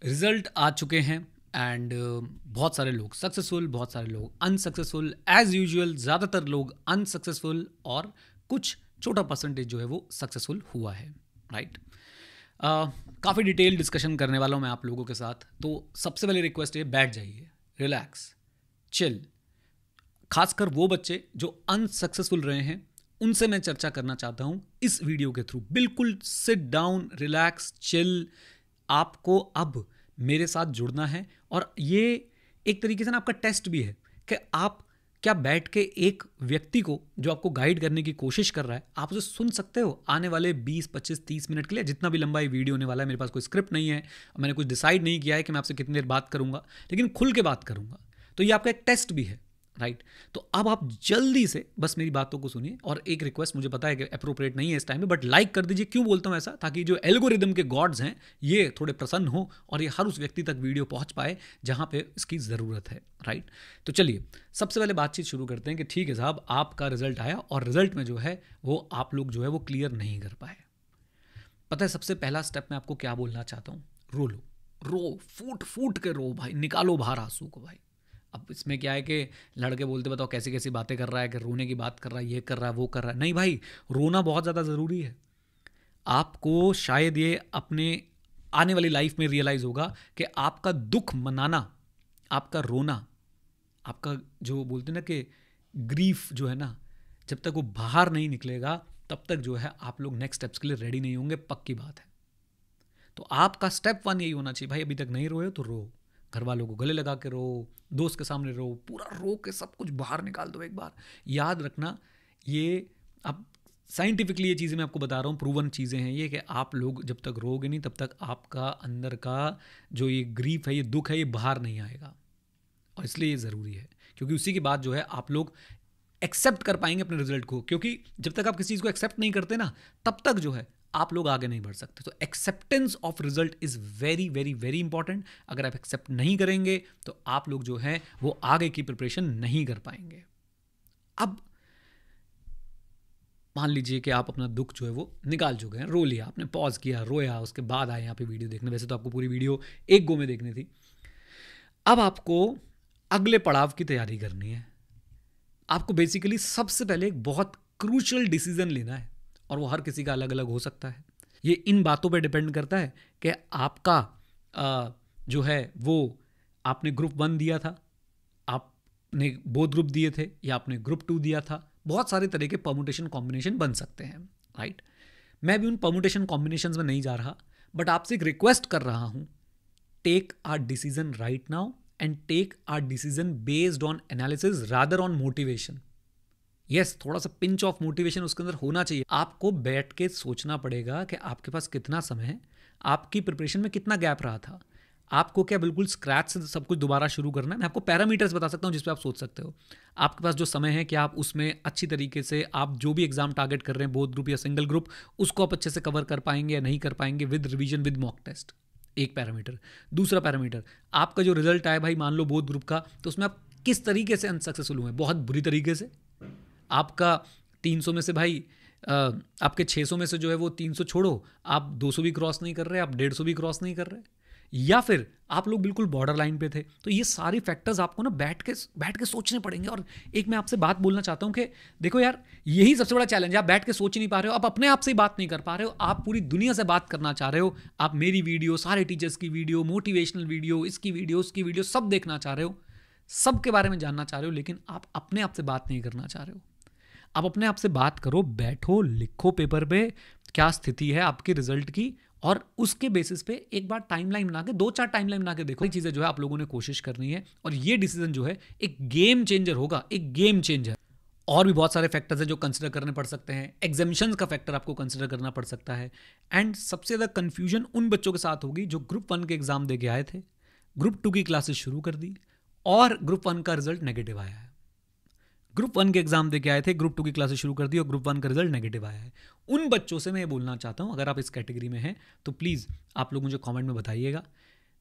Result आ चुके हैं and बहुत सारे लोग सक्सेसफुल, बहुत सारे लोग अनसक्सेसफुल, एज यूजुअल ज़्यादातर लोग अनसक्सेसफुल और कुछ छोटा परसेंटेज जो है वो सक्सेसफुल हुआ है, राइट। काफ़ी डिटेल डिस्कशन करने वाला हूँ मैं आप लोगों के साथ। तो सबसे पहले रिक्वेस्ट है, बैठ जाइए, रिलैक्स, चिल। खासकर वो बच्चे जो अनसक्सेसफुल रहे हैं उनसे मैं चर्चा करना चाहता हूं इस वीडियो के थ्रू। बिल्कुल सिट डाउन, रिलैक्स, चिल। आपको अब मेरे साथ जुड़ना है और ये एक तरीके से ना आपका टेस्ट भी है कि आप क्या बैठ के एक व्यक्ति को जो आपको गाइड करने की कोशिश कर रहा है आप उसे सुन सकते हो आने वाले 20, 25, 30 मिनट के लिए, जितना भी लंबा ये वीडियो होने वाला है। मेरे पास कोई स्क्रिप्ट नहीं है, मैंने कुछ डिसाइड नहीं किया है कि मैं आपसे कितनी देर बात करूंगा, लेकिन खुल के बात करूंगा। तो ये आपका एक टेस्ट भी है, राइट। तो अब आप जल्दी से बस मेरी बातों को सुनिए। और एक रिक्वेस्ट, मुझे पता है कि अप्रोप्रिएट नहीं है इस टाइम में, बट लाइक कर दीजिए। क्यों बोलता हूँ ऐसा? ताकि जो एल्गोरिदम के गॉड्स हैं ये थोड़े प्रसन्न हो और ये हर उस व्यक्ति तक वीडियो पहुंच पाए जहां पे इसकी ज़रूरत है, राइट। तो चलिए सबसे पहले बातचीत शुरू करते हैं कि ठीक है साहब, आपका रिजल्ट आया और रिजल्ट में जो है वो आप लोग जो है वो क्लियर नहीं कर पाए। पता है सबसे पहला स्टेप मैं आपको क्या बोलना चाहता हूँ? रो लो, रो, फूट फूट के रो भाई, निकालो बाहर आंसू को भाई। अब इसमें क्या है कि लड़के बोलते बताओ कैसी कैसी बातें कर रहा है, कि रोने की बात कर रहा है, ये कर रहा है, वो कर रहा है। नहीं भाई, रोना बहुत ज़्यादा ज़रूरी है। आपको शायद ये अपने आने वाली लाइफ में रियलाइज़ होगा कि आपका दुख मनाना, आपका रोना, आपका जो बोलते हैं ना कि ग्रीफ जो है ना, जब तक वो बाहर नहीं निकलेगा तब तक जो है आप लोग नेक्स्ट स्टेप्स के लिए रेडी नहीं होंगे, पक्की बात है। तो आपका स्टेप 1 यही होना चाहिए भाई, अभी तक नहीं रोए तो रो, घर वालों को गले लगा के रो, दोस्त के सामने रो, पूरा रो के सब कुछ बाहर निकाल दो एक बार। याद रखना, ये अब साइंटिफिकली ये चीज़ें मैं आपको बता रहा हूँ, प्रूवन चीज़ें हैं ये, कि आप लोग जब तक रोगे नहीं तब तक आपका अंदर का जो ये ग्रीफ है, ये दुख है, ये बाहर नहीं आएगा। और इसलिए ये ज़रूरी है, क्योंकि उसी के बाद जो है आप लोग एक्सेप्ट कर पाएंगे अपने रिजल्ट को। क्योंकि जब तक आप किसी चीज़ को एक्सेप्ट नहीं करते ना, तब तक जो है आप लोग आगे नहीं बढ़ सकते। तो acceptance of result is very very very important. अगर आप एक्सेप्ट नहीं करेंगे तो आप लोग जो है वो आगे की प्रिपरेशन नहीं कर पाएंगे। अब मान लीजिए कि आप अपना दुख जो है वो निकाल चुके हैं, रो लिया आपने, पॉज किया, रोया, उसके बाद आए यहाँ पे वीडियो देखने। वैसे तो आपको पूरी वीडियो एक गो में देखनी थी। अब आपको अगले पड़ाव की तैयारी करनी है। आपको बेसिकली सबसे पहले एक बहुत क्रूशियल डिसीजन लेना है, और वो हर किसी का अलग अलग हो सकता है। ये इन बातों पे डिपेंड करता है कि आपका जो है वो आपने ग्रुप 1 दिया था, आपने बोथ ग्रुप दिए थे, या आपने ग्रुप 2 दिया था। बहुत सारे तरह के परमुटेशन कॉम्बिनेशन बन सकते हैं, राइट। मैं भी उन परमुटेशन कॉम्बिनेशन में नहीं जा रहा, बट आपसे एक रिक्वेस्ट कर रहा हूं, take our decision right now and take our decision based on analysis rather on motivation. Yes, थोड़ा सा पिंच ऑफ मोटिवेशन उसके अंदर होना चाहिए। आपको बैठ के सोचना पड़ेगा कि आपके पास कितना समय है, आपकी प्रिपरेशन में कितना गैप रहा था, आपको क्या बिल्कुल स्क्रैच से सब कुछ दोबारा शुरू करना है। मैं आपको पैरामीटर्स बता सकता हूँ जिस पे आप सोच सकते हो। आपके पास जो समय है, कि आप उसमें अच्छी तरीके से आप जो भी एग्जाम टारगेट कर रहे हैं, बोथ ग्रुप या सिंगल ग्रुप, उसको आप अच्छे से कवर कर पाएंगे या नहीं कर पाएंगे, with revision, with mock test. एक पैरामीटर। दूसरा पैरामीटर, आपका जो रिजल्ट आया भाई, मान लो बोथ ग्रुप का, तो उसमें आप किस तरीके से अनसक्सेसफुल हुए? बहुत बुरी तरीके से। आपका 300 में से भाई आपके 600 में से जो है वो 300 छोड़ो, आप 200 भी क्रॉस नहीं कर रहे, आप 150 भी क्रॉस नहीं कर रहे, या फिर आप लोग बिल्कुल बॉर्डर लाइन पे थे। तो ये सारी फैक्टर्स आपको ना बैठ के सोचने पड़ेंगे। और एक मैं आपसे बात बोलना चाहता हूँ कि देखो यार, यही सबसे बड़ा चैलेंज है। आप बैठ के सोच ही नहीं पा रहे हो, आप अपने आप से ही बात नहीं कर पा रहे हो, आप पूरी दुनिया से बात करना चाह रहे हो। आप मेरी वीडियो, सारे टीचर्स की वीडियो, मोटिवेशनल वीडियो, इसकी वीडियो, उसकी वीडियो, सब देखना चाह रहे हो, सबके बारे में जानना चाह रहे हो, लेकिन आप अपने आप से बात नहीं करना चाह रहे हो। आप अपने आप से बात करो, बैठो, लिखो पेपर पे क्या स्थिति है आपके रिजल्ट की, और उसके बेसिस पे एक बार टाइमलाइन बना के, 2-4 टाइमलाइन बना के देखो। ये चीज़ें जो है आप लोगों ने कोशिश करनी है, और ये डिसीजन जो है एक गेम चेंजर होगा, एक गेम चेंजर। और भी बहुत सारे फैक्टर्स हैं जो कंसिडर करने पड़ सकते हैं। एग्जामिशंस का फैक्टर आपको कंसिडर करना पड़ सकता है। एंड सबसे ज़्यादा कंफ्यूजन उन बच्चों के साथ होगी जो ग्रुप 1 के एग्जाम दे के आए थे, ग्रुप 2 की क्लासेस शुरू कर दी, और ग्रुप 1 का रिजल्ट नेगेटिव आया है। ग्रुप 1 के एग्जाम दे के आए थे, ग्रुप 2 की क्लासेस शुरू कर दी और ग्रुप 1 का रिजल्ट नेगेटिव आया है। उन बच्चों से मैं ये बोलना चाहता हूँ, अगर आप इस कैटेगरी में हैं तो प्लीज़ आप लोग मुझे कमेंट में बताइएगा।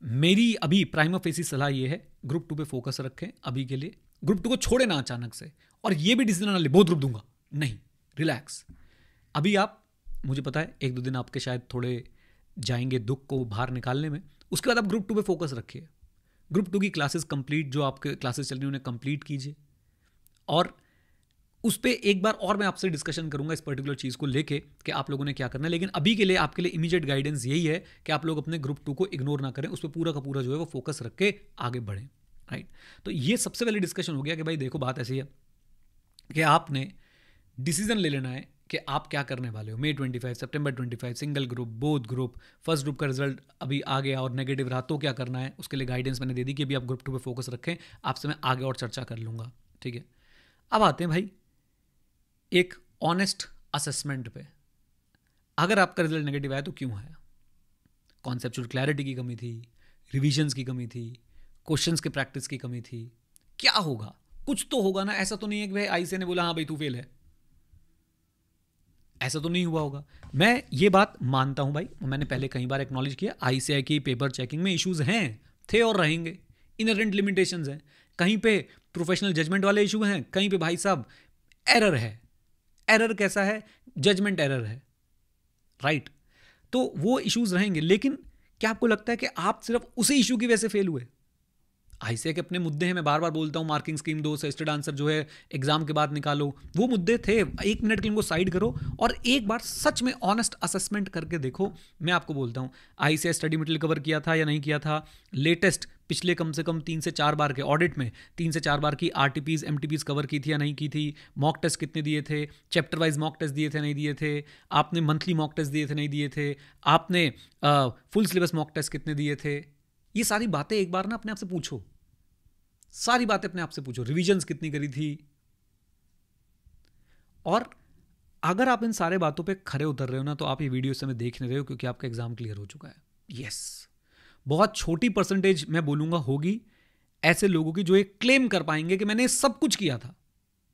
मेरी अभी प्राइमा फेसी सलाह ये है, ग्रुप 2 पे फोकस रखें अभी के लिए। ग्रुप 2 को छोड़े ना अचानक से, और ये भी डिसीजन ना ले बहुत ग्रुप दूंगा, नहीं, रिलैक्स। अभी आप, मुझे पता है 1-2 दिन आपके शायद थोड़े जाएंगे दुख को बाहर निकालने में। उसके बाद आप ग्रुप 2 पे फोकस रखिए। ग्रुप 2 की क्लासेस कंप्लीट, जो आपके क्लासेस चल रही हैं उन्हें कंप्लीट कीजिए, और उस पर एक बार और मैं आपसे डिस्कशन करूंगा इस पर्टिकुलर चीज़ को लेके कि आप लोगों ने क्या करना है। लेकिन अभी के लिए आपके लिए इमीडिएट गाइडेंस यही है कि आप लोग अपने ग्रुप 2 को इग्नोर ना करें, उस पर पूरा का पूरा जो है वो फोकस रख के आगे बढ़ें, राइट। तो ये सबसे पहले डिस्कशन हो गया कि भाई देखो बात ऐसी है कि आपने डिसीजन ले लेना है कि आप क्या करने वाले हो। May 25, September 25, single group, both group, first group का रिजल्ट अभी आ गया और नेगेटिव रहा तो क्या करना है, उसके लिए गाइडेंस मैंने दे दी कि अभी आप ग्रुप 2 पे फोकस रखें। आपसे मैं आगे और चर्चा कर लूँगा, ठीक है। अब आते हैं भाई एक ऑनेस्ट असेसमेंट पे। अगर आपका रिजल्ट नेगेटिव आया तो क्यों आया? कॉन्सेप्चुअल क्लैरिटी की कमी थी, रिविजन्स की कमी थी, क्वेश्चंस के प्रैक्टिस की कमी थी, क्या होगा? कुछ तो होगा ना। ऐसा तो नहीं है कि भाई आईसीए ने बोला हाँ भाई तू फेल है, ऐसा तो नहीं हुआ होगा। मैं ये बात मानता हूं भाई, मैंने पहले कई बार एक्नॉलेज किया आईसीआई की पेपर चेकिंग में इश्यूज हैं, थे और रहेंगे, इनहेरेंट लिमिटेशंस हैं। कहीं पे प्रोफेशनल जजमेंट वाले इशू हैं, कहीं पे भाई साहब एरर है। एरर कैसा है? जजमेंट एरर है, राइट। तो वो इश्यूज रहेंगे, लेकिन क्या आपको लगता है कि आप सिर्फ उसी इशू की वजह से फेल हुए? आईसीए के अपने मुद्दे हैं, मैं बार बार बोलता हूँ, मार्किंग स्कीम दो, सजेस्टेड आंसर जो है एग्जाम के बाद निकालो, वो मुद्दे थे। एक मिनट के लिए उनको साइड करो और एक बार सच में ऑनेस्ट असेसमेंट करके देखो। मैं आपको बोलता हूँ आईसीए स्टडी मटेरियल कवर किया था या नहीं किया था, लेटेस्ट पिछले कम से कम 3 से 4 बार के ऑडिट में 3 से 4 बार की आरटीपीज एमटीपीज कवर की थी या नहीं की थी, मॉक टेस्ट कितने दिए थे, चैप्टर वाइज मॉक टेस्ट दिए थे नहीं दिए थे, आपने मंथली मॉक टेस्ट दिए थे नहीं दिए थे, आपने फुल सिलेबस मॉक टेस्ट कितने दिए थे। ये सारी बातें एक बार ना अपने आप से पूछो, सारी बातें अपने आप से पूछो, रिवीजन्स कितनी करी थी। और अगर आप इन सारे बातों पे खरे उतर रहे हो ना, तो आप ये वीडियो से मैं देख नहीं रहे हो, क्योंकि आपका एग्जाम क्लियर हो चुका है। यस, बहुत छोटी परसेंटेज मैं बोलूंगा होगी ऐसे लोगों की जो ये क्लेम कर पाएंगे कि मैंने सब कुछ किया था,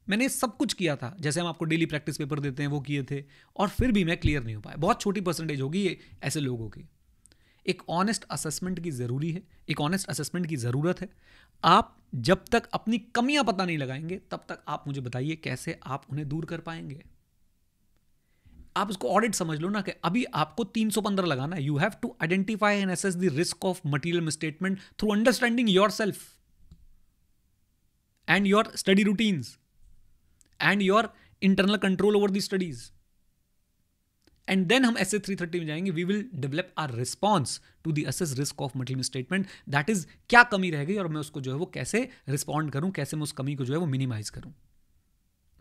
मैंने सब कुछ किया था, जैसे हम आपको डेली प्रैक्टिस पेपर देते हैं वो किए थे, और फिर भी मैं क्लियर नहीं हो पाया। बहुत छोटी परसेंटेज होगी ये ऐसे लोगों की। एक ऑनेस्ट असेसमेंट की ज़रूरी है, एक ऑनेस्ट असेसमेंट की ज़रूरत है। आप जब तक अपनी कमियां पता नहीं लगाएंगे तब तक आप मुझे बताइए कैसे आप उन्हें दूर कर पाएंगे। आप इसको ऑडिट समझ लो ना, कि अभी आपको 315 लगाना है। You have to identify and assess the risk of material misstatement through understanding yourself and your study routines and your internal control over the studies. And then हम ऐसे 330 में जाएंगे, we will develop our response to the assess risk of material misstatement. That is क्या कमी रह गई और मैं उसको जो है वो कैसे रिस्पॉन्ड करूं, कैसे मैं उस कमी को जो है वो मिनिमाइज करूं,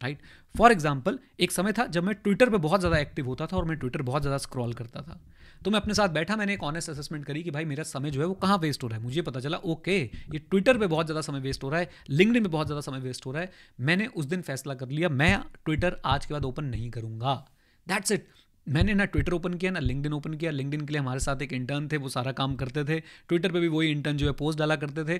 राइट। फॉर एग्जाम्पल, एक समय था जब मैं ट्विटर पे बहुत ज़्यादा एक्टिव होता था और मैं ट्विटर बहुत ज़्यादा स्क्रॉल करता था। तो मैं अपने साथ बैठा, मैंने एक ऑनेस्ट असेसमेंट करी कि भाई मेरा समय जो है वो कहाँ वेस्ट हो रहा है। मुझे पता चला ओके ये ट्विटर पे बहुत ज़्यादा समय वेस्ट हो रहा है, लिंक्डइन पे बहुत ज़्यादा समय वेस्ट हो रहा है। मैंने उस दिन फैसला कर लिया मैं ट्विटर आज के बाद ओपन नहीं करूँगा। That's it. मैंने ना ट्विटर ओपन किया ना लिंक्डइन ओपन किया। लिंक्डइन के लिए हमारे साथ एक इंटर्न थे, वो सारा काम करते थे। ट्विटर पे भी वही इंटर्न जो है पोस्ट डाला करते थे।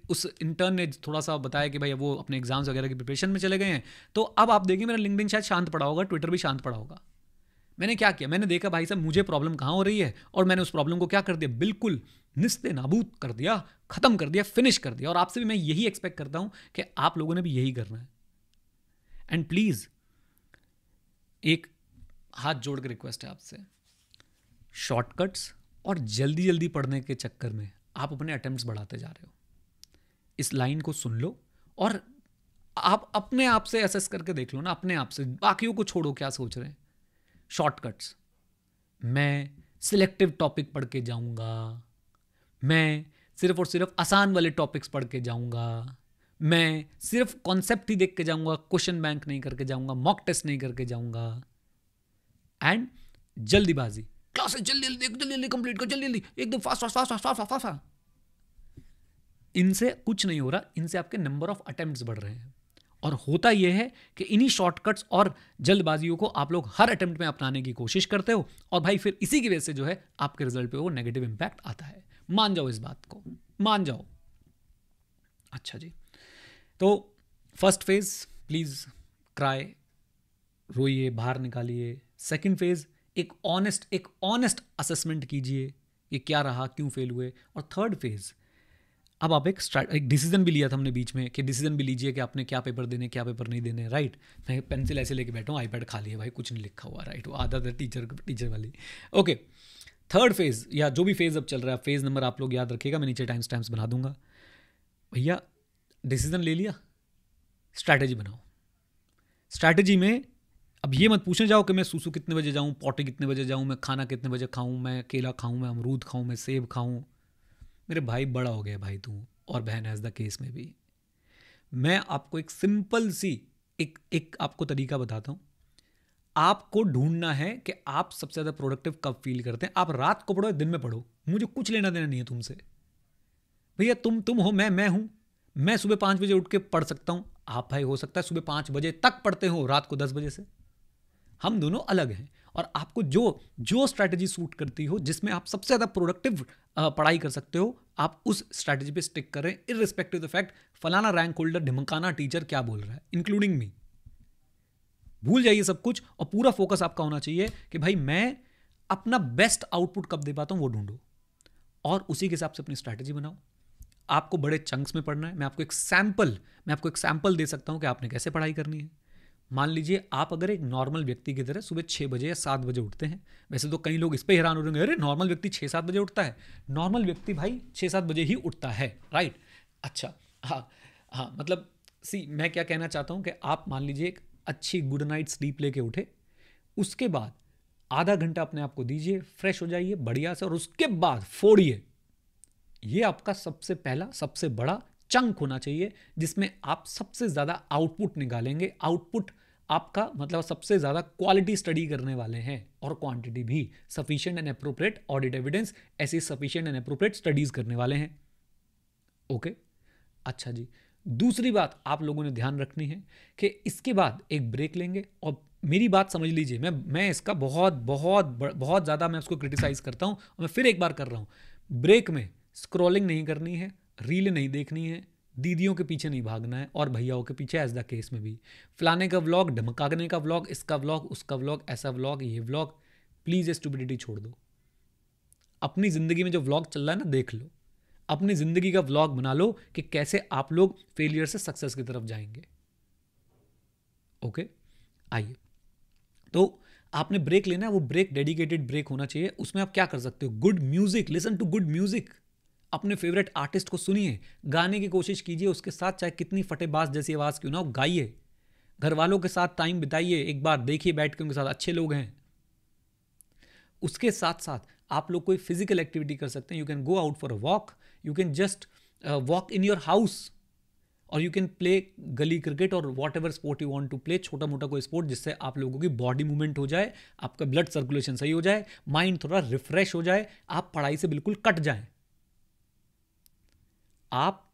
उस इंटर्न ने थोड़ा सा बताया कि भाई वो अपने एग्जाम्स वगैरह की प्रिपरेशन में चले गए हैं। तो अब आप देखिए मेरा लिंक्डइन शायद शांत पड़ा होगा, ट्विटर भी शांत पड़ा होगा। मैंने क्या किया, मैंने देखा भाई साहब मुझे प्रॉब्लम कहाँ हो रही है, और मैंने उस प्रॉब्लम को क्या कर दिया, बिल्कुल निस्ते नाबूद कर दिया, खत्म कर दिया, फिनिश कर दिया। और आपसे भी मैं यही एक्सपेक्ट करता हूँ कि आप लोगों ने भी यही करना है। एंड प्लीज़ एक हाथ जोड़ के रिक्वेस्ट है आपसे, शॉर्टकट्स और जल्दी जल्दी पढ़ने के चक्कर में आप अपने अटेम्प्ट्स बढ़ाते जा रहे हो। इस लाइन को सुन लो और आप अपने आप से असेस करके देख लो ना, अपने आप से, बाकियों को छोड़ो क्या सोच रहे हैं। शॉर्टकट्स, मैं सिलेक्टिव टॉपिक पढ़ के जाऊंगा, मैं सिर्फ और सिर्फ आसान वाले टॉपिक्स पढ़ के जाऊंगा, मैं सिर्फ कॉन्सेप्ट ही देख के जाऊंगा, क्वेश्चन बैंक नहीं करके जाऊंगा, मॉक टेस्ट नहीं करके जाऊंगा। एंड जल्दीबाजी, क्लासेस जल्दी जल्दी कंप्लीट कर, जल्दी एकदम फास्ट। इनसे कुछ नहीं हो रहा, इनसे आपके नंबर ऑफ अटेम्प्ट्स बढ़ रहे हैं। और होता यह है कि इन्हीं शॉर्टकट्स और जल्दबाजियों को आप लोग हर अटेम्प्ट में अपनाने की कोशिश करते हो, और भाई फिर इसी की वजह से जो है आपके रिजल्ट पे वो नेगेटिव इंपैक्ट आता है। मान जाओ इस बात को, मान जाओ। अच्छा जी, तो फर्स्ट फेज प्लीज क्राई, रोइए, बाहर निकालिए। सेकंड फेज एक ऑनेस्ट असेसमेंट कीजिए ये क्या रहा, क्यों फेल हुए। और थर्ड फेज अब आप एक डिसीजन भी लिया था हमने बीच में, कि डिसीजन भी लीजिए कि आपने क्या पेपर देने, क्या पेपर नहीं देने, राइट। मैं पेंसिल ऐसे लेके बैठा हूँ, आईपैड खाली है भाई, कुछ नहीं लिखा हुआ, राइट। वो आदत है टीचर वाली। ओके, थर्ड फेज या जो भी फेज अब चल रहा है, फेज नंबर आप लोग याद रखिएगा, मैं नीचे टाइम स्टैम्प्स बना दूंगा। भैया डिसीजन ले लिया, स्ट्रैटेजी बनाओ। स्ट्रैटेजी में अब ये मत पूछने जाओ कि मैं सूसू कितने बजे जाऊं, पॉटी कितने बजे जाऊं, मैं खाना कितने बजे खाऊं, मैं केला खाऊं, मैं अमरूद खाऊं, मैं सेब खाऊं। मेरे भाई बड़ा हो गया भाई तू, और बहन एज द केस में भी। मैं आपको एक सिंपल सी एक आपको तरीका बताता हूं। आपको ढूंढना है कि आप सबसे ज़्यादा प्रोडक्टिव कब फील करते हैं। आप रात को पढ़ो या दिन में पढ़ो, मुझे कुछ लेना देना नहीं है तुमसे। भैया तुम हो, मैं हूं। मैं सुबह 5 बजे उठ के पढ़ सकता हूं, आप भाई हो सकता है सुबह 5 बजे तक पढ़ते हो, रात को 10 बजे से। हम दोनों अलग हैं। और आपको जो जो स्ट्रैटेजी सूट करती हो, जिसमें आप सबसे ज़्यादा प्रोडक्टिव पढ़ाई कर सकते हो, आप उस स्ट्रैटेजी पे स्टिक करें, इररिस्पेक्टिव द फैक्ट फलाना रैंक होल्डर ढिमकाना टीचर क्या बोल रहा है, इंक्लूडिंग मी। भूल जाइए सब कुछ और पूरा फोकस आपका होना चाहिए कि भाई मैं अपना बेस्ट आउटपुट कब दे पाता हूं वो ढूंढो, और उसी के हिसाब से अपनी स्ट्रैटेजी बनाओ। आपको बड़े चंक्स में पढ़ना है। मैं आपको एक सैंपल दे सकता हूं कि आपने कैसे पढ़ाई करनी है। मान लीजिए आप अगर एक नॉर्मल व्यक्ति की तरह सुबह 6 बजे या 7 बजे उठते हैं। वैसे तो कई लोग इस पर हैरान हो रहे हैं, अरे नॉर्मल व्यक्ति 6-7 बजे उठता है। नॉर्मल व्यक्ति भाई 6-7 बजे ही उठता है, राइट। अच्छा, हाँ हाँ, मतलब मैं क्या कहना चाहता हूँ कि आप मान लीजिए एक अच्छी गुड नाइट स्लीप लेके उठे, उसके बाद आधा घंटा अपने आप को दीजिए, फ्रेश हो जाइए बढ़िया से, और उसके बाद फोड़िए। ये आपका सबसे पहला सबसे बड़ा चंक होना चाहिए, जिसमें आप सबसे ज़्यादा आउटपुट निकालेंगे। आउटपुट आपका मतलब सबसे ज़्यादा क्वालिटी स्टडी करने वाले हैं, और क्वांटिटी भी। Sufficient and appropriate audit evidence, ऐसी सफिशिएंट एंड अप्रोप्रिएट स्टडीज़ करने वाले हैं। ओके, अच्छा जी। दूसरी बात आप लोगों ने ध्यान रखनी है कि इसके बाद एक ब्रेक लेंगे। और मेरी बात समझ लीजिए, मैं इसका बहुत बहुत बहुत ज़्यादा मैं उसको क्रिटिसाइज़ करता हूँ, और मैं फिर एक बार कर रहा हूँ। ब्रेक में स्क्रॉलिंग नहीं करनी है, रील नहीं देखनी है, दीदियों के पीछे नहीं भागना है, और भैयाओं के पीछे एज द केस में भी। फलाने का व्लॉग, धमकाने का व्लॉग, इसका व्लॉग, उसका व्लॉग, ऐसा व्लॉग, ये व्लॉग, प्लीज़ स्टुपिडिटी छोड़ दो। अपनी ज़िंदगी में जो व्लॉग चल रहा है ना, देख लो। अपनी ज़िंदगी का व्लॉग बना लो कि कैसे आप लोग फेलियर से सक्सेस की तरफ जाएंगे। ओके, आइए। तो आपने ब्रेक लेना है, वो ब्रेक डेडिकेटेड ब्रेक होना चाहिए। उसमें आप क्या कर सकते हो, good music, listen to good music. अपने फेवरेट आर्टिस्ट को सुनिए, गाने की कोशिश कीजिए उसके साथ, चाहे कितनी फटेबाज जैसी आवाज़ क्यों ना हो, गाइए। घर वालों के साथ टाइम बिताइए, एक बार देखिए बैठ के उनके साथ, अच्छे लोग हैं। उसके साथ साथ आप लोग कोई फिजिकल एक्टिविटी कर सकते हैं। You can go out for a walk, you can just walk in your house, और यू कैन प्ले गली क्रिकेट और whatever sport you want to play, छोटा मोटा कोई स्पोर्ट, जिससे आप लोगों की बॉडी मूवमेंट हो जाए, आपका ब्लड सर्कुलेशन सही हो जाए, माइंड थोड़ा रिफ्रेश हो जाए, आप पढ़ाई से बिल्कुल कट जाएं। आप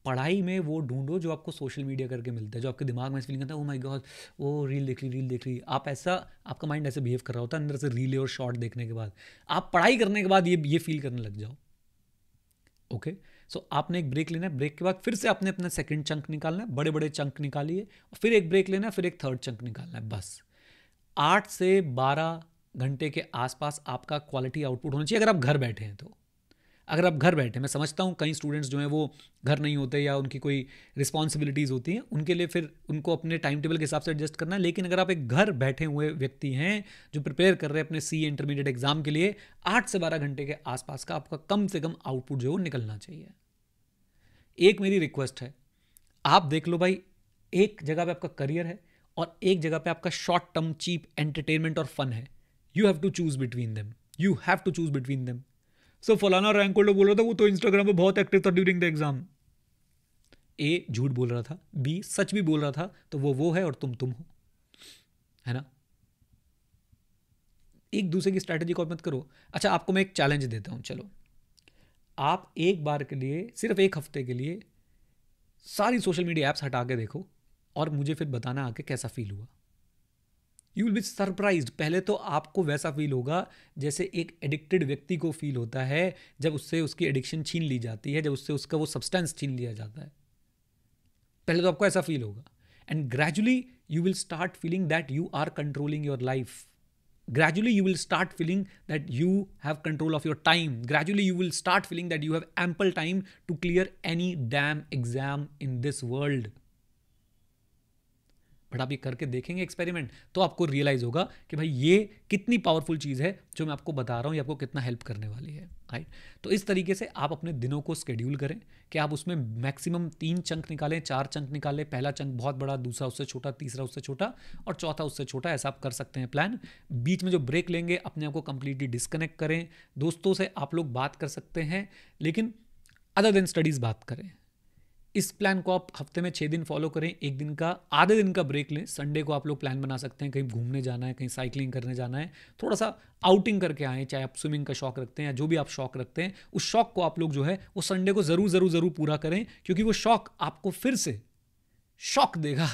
पढ़ाई में वो ढूंढो जो आपको सोशल मीडिया करके मिलता है, जो आपके दिमाग में फीलिंग करता है, ओ माय गॉड, वो रील देख रही। आप ऐसा, आपका माइंड ऐसे बिहेव कर रहा होता है अंदर से, रील और शॉर्ट देखने के बाद। आप पढ़ाई करने के बाद ये फील करने लग जाओ। ओके, सो आपने एक ब्रेक लेना है। ब्रेक के बाद फिर से आपने अपना सेकंड चंक निकालना है, बड़े बड़े चंक निकालिए, और फिर एक ब्रेक लेना है, फिर एक थर्ड चंक निकालना है। बस 8 से 12 घंटे के आसपास आपका क्वालिटी आउटपुट होना चाहिए, अगर आप घर बैठे हैं तो। अगर आप घर बैठे, मैं समझता हूँ कई स्टूडेंट्स जो हैं वो घर नहीं होते, या उनकी कोई रिस्पॉन्सिबिलिटीज़ होती हैं, उनके लिए फिर उनको अपने टाइम टेबल के हिसाब से एडजस्ट करना है। लेकिन अगर आप एक घर बैठे हुए व्यक्ति हैं जो प्रिपेयर कर रहे हैं अपने CA इंटरमीडिएट एग्जाम के लिए, 8 से 12 घंटे के आसपास का आपका कम से कम आउटपुट जो है वो निकलना चाहिए। एक मेरी रिक्वेस्ट है, आप देख लो भाई, एक जगह पे आपका करियर है और एक जगह पे आपका शॉर्ट टर्म चीप एंटरटेनमेंट और फन है। You have to choose between them, you have to choose between them. So फलाना रैंक होल्डर बोल रहा था, वो तो इंस्टाग्राम पे बहुत एक्टिव था ड्यूरिंग द एग्जाम। ए झूठ बोल रहा था, बी सच भी बोल रहा था, तो वो है और तुम हो, है ना। एक दूसरे की स्ट्रैटेजी कॉपी मत करो। अच्छा, आपको मैं एक चैलेंज देता हूं, चलो आप एक बार के लिए, सिर्फ एक हफ्ते के लिए सारी सोशल मीडिया ऐप्स हटा के देखो, और मुझे फिर बताना आके कैसा फील हुआ। You will be surprised. पहले तो आपको वैसा फील होगा जैसे एक एडिक्टेड व्यक्ति को फील होता है जब उससे उसकी एडिक्शन छीन ली जाती है, जब उससे उसका वो सब्सटेंस छीन लिया जाता है। पहले तो आपको ऐसा फील होगा, and gradually you will start feeling that you are controlling your life. Gradually you will start feeling that you have control of your time. Gradually you will start feeling that you have ample time to clear any damn exam in this world. But आप ये करके देखेंगे experiment तो आपको realise होगा कि भाई ये कितनी पावरफुल चीज़ है जो मैं आपको बता रहा हूँ, ये आपको कितना हेल्प करने वाली है, राइट। तो इस तरीके से आप अपने दिनों को स्केड्यूल करें कि आप उसमें मैक्सिमम 3 चंक निकालें, 4 चंक निकालें, पहला चंक बहुत बड़ा, दूसरा उससे छोटा, तीसरा उससे छोटा और चौथा उससे छोटा, ऐसा आप कर सकते हैं प्लान। बीच में जो ब्रेक लेंगे अपने आप को कंप्लीटली डिस्कनेक्ट करें। दोस्तों से आप लोग बात कर सकते हैं लेकिन अदर देन स्टडीज़ बात करें। इस प्लान को आप हफ्ते में 6 दिन फॉलो करें, एक दिन का आधे दिन का ब्रेक लें। संडे को आप लोग प्लान बना सकते हैं, कहीं घूमने जाना है, कहीं साइकिलिंग करने जाना है, थोड़ा सा आउटिंग करके आएँ। चाहे आप स्विमिंग का शौक रखते हैं या जो भी आप शौक रखते हैं, उस शौक को आप लोग जो है वो संडे को ज़रूर पूरा करें, क्योंकि वो शौक आपको फिर से शौक देगा,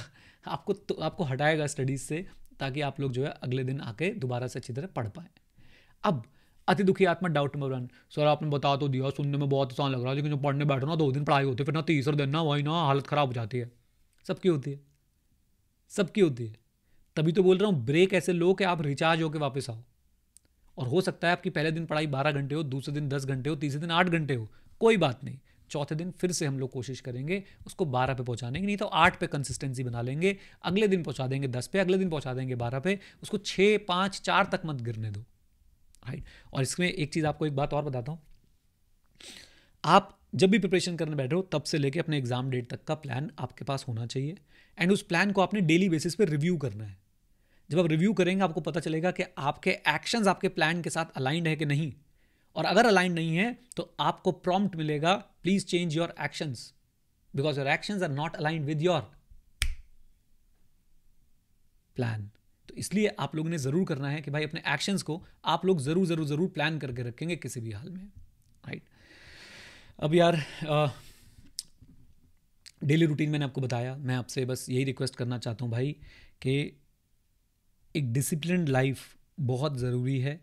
आपको हटाएगा स्टडीज़ से, ताकि आप लोग जो है अगले दिन आके दोबारा से अच्छी तरह पढ़ पाएँ। अब अति दुखी आत्मा डाउट नंबर 1, सर आपने बता तो दिया, सुनने में बहुत आसान लग रहा है, लेकिन जब पढ़ने बैठो ना 2 दिन पढ़ाई होती है, फिर ना तीसरे दिन ना वही ना हालत ख़राब हो जाती है। सबकी होती है, सबकी होती है। तभी तो बोल रहा हूँ ब्रेक ऐसे लो कि आप रिचार्ज होकर वापस आओ। और हो सकता है आपकी पहले दिन पढ़ाई 12 घंटे हो, दूसरे दिन 10 घंटे हो, तीसरे दिन 8 घंटे हो, कोई बात नहीं। चौथे दिन फिर से हम लोग कोशिश करेंगे उसको 12 पे पहुंचाने की, नहीं तो 8 पे कंसिस्टेंसी बना लेंगे। अगले दिन पहुंचा देंगे 10 पे, अगले दिन पहुंचा देंगे 12 पे। उसको 6, 5, 4 तक मत गिरने दो, राइट। और इसमें एक चीज़ आपको एक बात और बताता हूँ, आप जब भी प्रिपरेशन करने बैठे हो तब से लेके अपने एग्जाम डेट तक का प्लान आपके पास होना चाहिए, एंड उस प्लान को आपने डेली बेसिस पे रिव्यू करना है। जब आप रिव्यू करेंगे आपको पता चलेगा कि आपके एक्शंस आपके प्लान के साथ अलाइंड है कि नहीं, और अगर अलाइंड नहीं है तो आपको प्रॉम्प्ट मिलेगा, please change your actions because your actions are not aligned with your plan. तो इसलिए आप लोगों ने ज़रूर करना है कि भाई अपने एक्शंस को आप लोग ज़रूर प्लान करके रखेंगे किसी भी हाल में, राइट। अब यार डेली रूटीन मैंने आपको बताया, मैं आपसे बस यही रिक्वेस्ट करना चाहता हूँ भाई कि एक डिसिप्लिन्ड लाइफ बहुत ज़रूरी है।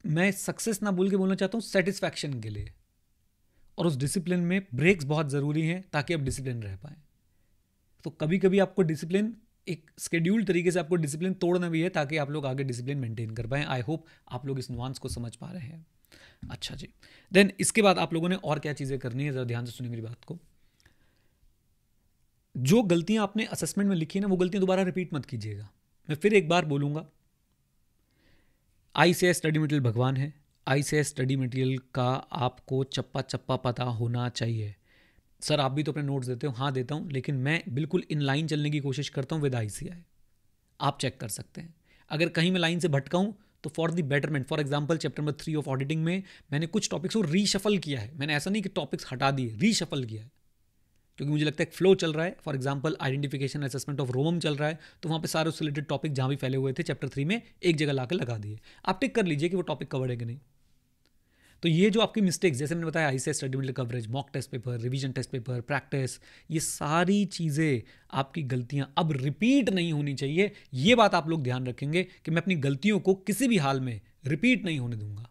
मैं सक्सेस ना बोल के बोलना चाहता हूँ सेटिस्फैक्शन के लिए, और उस डिसिप्लिन में ब्रेक्स बहुत ज़रूरी हैं ताकि आप डिसिप्लिन रह पाएँ। तो कभी कभी आपको डिसिप्लिन एक स्केड्यूल तरीके से आपको डिसिप्लिन तोड़ना भी है ताकि आप लोग आगे डिसिप्लिन मेंटेन कर पाएँ। आई होप आप लोग इस नुआंस को समझ पा रहे हैं। अच्छा जी, देन इसके बाद आप लोगों ने और क्या चीज़ें करनी है, ज़रा ध्यान से सुनिए मेरी बात को। जो गलतियां आपने असेसमेंट में लिखी है ना, वो गलतियां दोबारा रिपीट मत कीजिएगा। मैं फिर एक बार बोलूँगा, ICAS स्टडी मटेरियल भगवान है। ICAS स्टडी मटेरियल का आपको चप्पा चप्पा पता होना चाहिए। सर आप भी तो अपने नोट्स देते हो, हाँ देता हूँ, लेकिन मैं बिल्कुल इन लाइन चलने की कोशिश करता हूँ विद ICAI। आप चेक कर सकते हैं, अगर कहीं मैं लाइन से भटका हूँ तो for the betterment. For example chapter number 3 of auditing में मैंने कुछ टॉपिक्स को रीशफल किया है। मैंने ऐसा नहीं कि टॉपिक्स हटा दिए, रीशफल किया है, क्योंकि मुझे लगता है फ्लो चल रहा है। For example identification assessment of रोमम चल रहा है, तो वहाँ पे सारे उससे रिलेटेड टॉपिक जहाँ भी फैले हुए थे चैप्टर 3 में एक जगह लाकर लगा दिए। आप टिक कर लीजिए कि वो टॉपिक कवर्ड है कि नहीं। तो ये जो आपकी मिस्टेक्स, जैसे मैंने बताया ICAS study material coverage, mock test paper, revision test paper, practice, ये सारी चीज़ें आपकी गलतियां अब रिपीट नहीं होनी चाहिए। ये बात आप लोग ध्यान रखेंगे कि मैं अपनी गलतियों को किसी भी हाल में रिपीट नहीं होने दूंगा,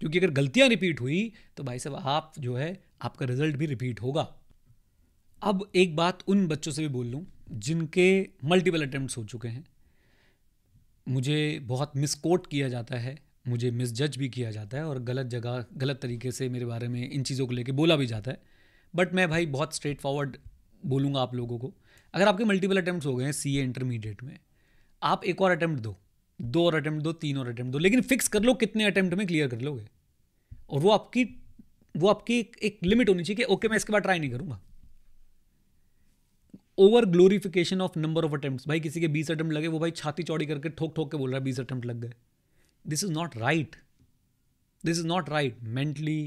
क्योंकि अगर गलतियां रिपीट हुई तो भाई साहब आप जो है आपका रिजल्ट भी रिपीट होगा। अब एक बात उन बच्चों से भी बोल लूँ जिनके मल्टीपल अटेम्प्ट्स हो चुके हैं। मुझे बहुत मिसकोट किया जाता है, मुझे मिसजज भी किया जाता है, और गलत जगह गलत तरीके से मेरे बारे में इन चीज़ों को लेके बोला भी जाता है। बट मैं भाई बहुत स्ट्रेट फॉरवर्ड बोलूँगा आप लोगों को, अगर आपके मल्टीपल अटेम्प्ट्स हो गए हैं CA इंटरमीडिएट में, आप एक और अटेम्प्ट दो, 2 और अटेम्प्ट दो, 3 और अटेम्प्ट दो, लेकिन फिक्स कर लो कितने अटेम्प्ट में क्लियर कर लोगे। और वो आपकी एक लिमिट होनी चाहिए कि ओके मैं इसके बाद ट्राई नहीं करूँगा। Over glorification of number of attempts, भाई किसी के 20 अटेम्प्ट लगे, वो भाई छाती चौड़ी करके ठोक ठोक के बोल रहा है 20 अटेम्प्ट लग गए। This is not right, this is not right. Mentally,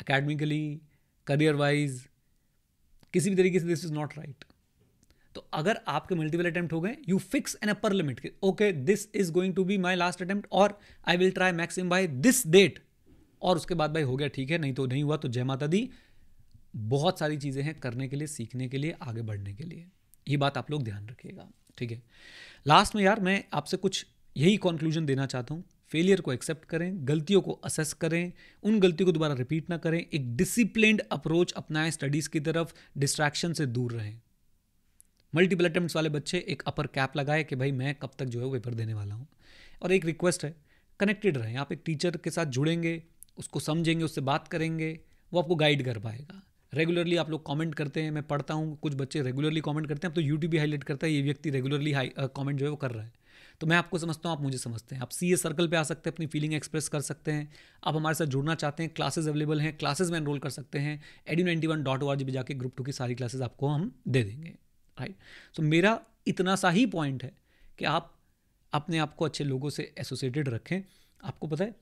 academically, career wise, किसी भी तरीके से दिस इज नॉट राइट। तो अगर आपके मल्टीपल अटेम्प्ट हो गए, you fix an upper limit, okay this is going to be my last attempt, और I will try maximum by this date, और उसके बाद भाई हो गया ठीक है, नहीं तो नहीं हुआ तो जय माता दी। बहुत सारी चीज़ें हैं करने के लिए, सीखने के लिए, आगे बढ़ने के लिए। ये बात आप लोग ध्यान रखिएगा, ठीक है। लास्ट में यार मैं आपसे कुछ यही कंक्लूजन देना चाहता हूँ। फेलियर को एक्सेप्ट करें, गलतियों को असेस करें, उन गलतियों को दोबारा रिपीट ना करें, एक डिसिप्लिन्ड अप्रोच अपनाएं स्टडीज़ की तरफ, डिस्ट्रैक्शन से दूर रहें। मल्टीपल अटेम्प्ट्स वाले बच्चे एक अपर कैप लगाए कि भाई मैं कब तक जो है वो पेपर देने वाला हूँ। और एक रिक्वेस्ट है, कनेक्टेड रहें। आप एक टीचर के साथ जुड़ेंगे, उसको समझेंगे, उससे बात करेंगे, वो आपको गाइड कर पाएगा, रेगुलरली आप लोग कमेंट करते हैं, मैं पढ़ता हूँ, कुछ बच्चे रेगुलरली कमेंट करते हैं, अब तो यूट्यूब भी हाईलाइट करता है ये व्यक्ति रेगुलरली कमेंट जो है वो कर रहा है। तो मैं आपको समझता हूँ, आप मुझे समझते हैं। आप सीए सर्कल पे आ सकते हैं, अपनी फीलिंग एक्सप्रेस कर सकते हैं। आप हमारे साथ जुड़ना चाहते हैं, क्लासेस अवेलेबल हैं, क्लासेस में एनरोल कर सकते हैं। edu91.org पे जाके ग्रुप 2 की सारी क्लासेस आपको हम दे देंगे, राइट। सो मेरा इतना सा ही पॉइंट है कि आप अपने आप को अच्छे लोगों से एसोसिएटेड रखें। आपको पता है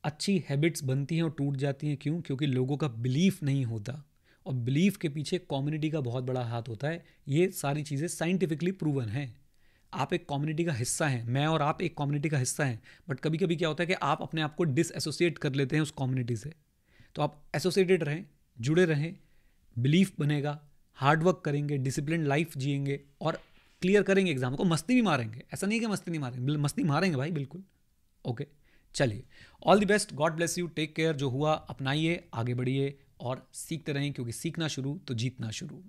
अच्छी हैबिट्स बनती हैं और टूट जाती हैं, क्यों? क्योंकि लोगों का बिलीफ नहीं होता, और बिलीफ के पीछे कम्युनिटी का बहुत बड़ा हाथ होता है। ये सारी चीज़ें साइंटिफिकली प्रूवन हैं। आप एक कम्युनिटी का हिस्सा हैं, मैं और आप एक कम्युनिटी का हिस्सा हैं, बट कभी कभी क्या होता है कि आप अपने आप को डिसएसोसिएट कर लेते हैं उस कम्युनिटी से। तो आप एसोसिएटेड रहें, जुड़े रहें, बिलीफ बनेगा, हार्डवर्क करेंगे, डिसिप्लिन लाइफ जिएंगे और क्लियर करेंगे एग्जाम को। मस्ती भी मारेंगे, ऐसा नहीं कि मस्ती नहीं मारेंगे, मस्ती मारेंगे भाई, बिल्कुल। ओके, चलिए, all the best, God bless you, take care. जो हुआ अपनाइए, आगे बढ़िए और सीखते रहें, क्योंकि सीखना शुरू तो जीतना शुरू।